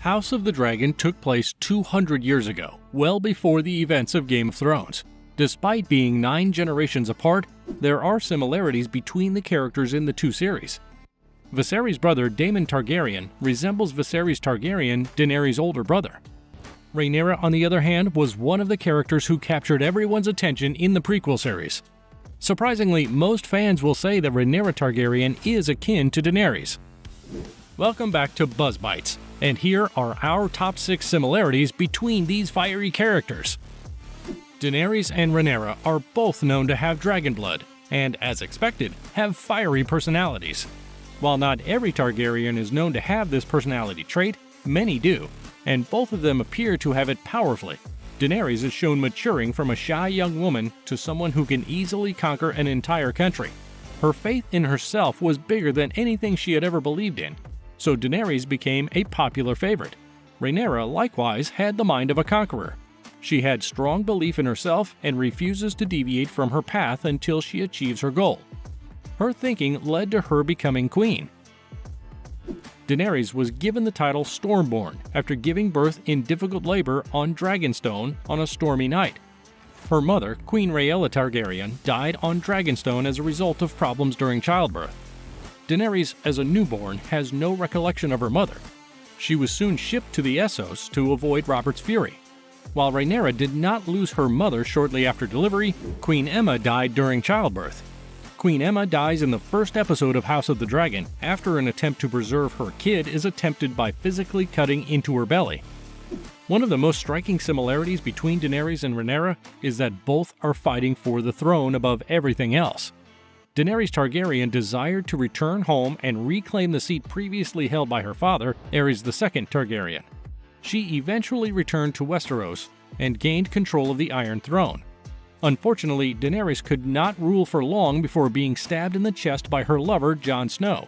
House of the Dragon took place 200 years ago, well before the events of Game of Thrones. Despite being 9 generations apart, there are similarities between the characters in the two series. Viserys' brother Daemon Targaryen resembles Viserys Targaryen, Daenerys' older brother. Rhaenyra, on the other hand, was one of the characters who captured everyone's attention in the prequel series. Surprisingly, most fans will say that Rhaenyra Targaryen is akin to Daenerys. Welcome back to Buzz Bites, and here are our top 6 similarities between these fiery characters. Daenerys and Rhaenyra are both known to have dragon blood, and as expected, have fiery personalities. While not every Targaryen is known to have this personality trait, many do, and both of them appear to have it powerfully. Daenerys is shown maturing from a shy young woman to someone who can easily conquer an entire country. Her faith in herself was bigger than anything she had ever believed in, so Daenerys became a popular favorite. Rhaenyra likewise had the mind of a conqueror. She had strong belief in herself and refuses to deviate from her path until she achieves her goal. Her thinking led to her becoming queen. Daenerys was given the title Stormborn after giving birth in difficult labor on Dragonstone on a stormy night. Her mother, Queen Rhaenyra Targaryen, died on Dragonstone as a result of problems during childbirth. Daenerys, as a newborn, has no recollection of her mother. She was soon shipped to the Essos to avoid Robert's fury. While Rhaenyra did not lose her mother shortly after delivery, Queen Aemma died during childbirth. Queen Aemma dies in the first episode of House of the Dragon after an attempt to preserve her kid is attempted by physically cutting into her belly. One of the most striking similarities between Daenerys and Rhaenyra is that both are fighting for the throne above everything else. Daenerys Targaryen desired to return home and reclaim the seat previously held by her father, Aerys II Targaryen. She eventually returned to Westeros and gained control of the Iron Throne. Unfortunately, Daenerys could not rule for long before being stabbed in the chest by her lover, Jon Snow.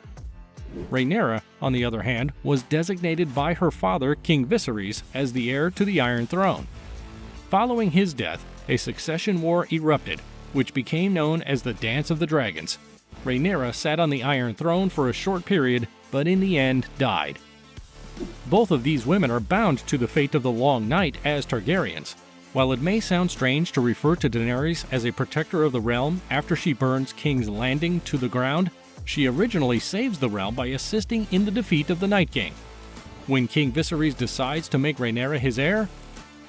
Rhaenyra, on the other hand, was designated by her father, King Viserys, as the heir to the Iron Throne. Following his death, a succession war erupted, which became known as the Dance of the Dragons. Rhaenyra sat on the Iron Throne for a short period, but in the end died. Both of these women are bound to the fate of the Long Night as Targaryens. While it may sound strange to refer to Daenerys as a protector of the realm after she burns King's Landing to the ground, she originally saves the realm by assisting in the defeat of the Night King. When King Viserys decides to make Rhaenyra his heir,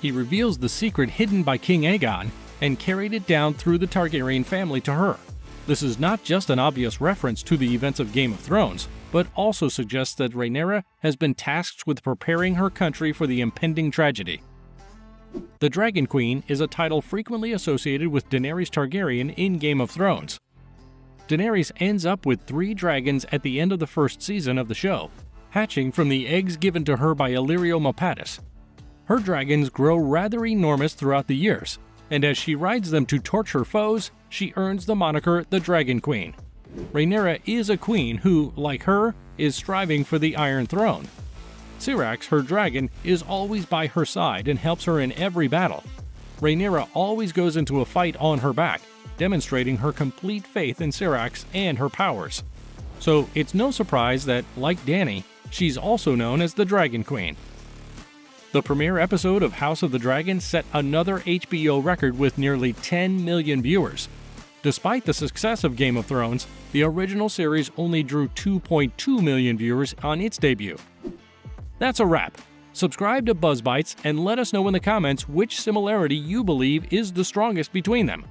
he reveals the secret hidden by King Aegon and carried it down through the Targaryen family to her. This is not just an obvious reference to the events of Game of Thrones, but also suggests that Rhaenyra has been tasked with preparing her country for the impending tragedy. The Dragon Queen is a title frequently associated with Daenerys Targaryen in Game of Thrones. Daenerys ends up with 3 dragons at the end of the first season of the show, hatching from the eggs given to her by Illyrio Mopatis. Her dragons grow rather enormous throughout the years, and as she rides them to torture foes, she earns the moniker the Dragon Queen. Rhaenyra is a queen who, like her, is striving for the Iron Throne. Syrax, her dragon, is always by her side and helps her in every battle. Rhaenyra always goes into a fight on her back, demonstrating her complete faith in Syrax and her powers. So it's no surprise that, like Dany, she's also known as the Dragon Queen. The premiere episode of House of the Dragon set another HBO record with nearly 10 million viewers. Despite the success of Game of Thrones, the original series only drew 2.2 million viewers on its debut. That's a wrap. Subscribe to Buzz Bites and let us know in the comments which similarity you believe is the strongest between them.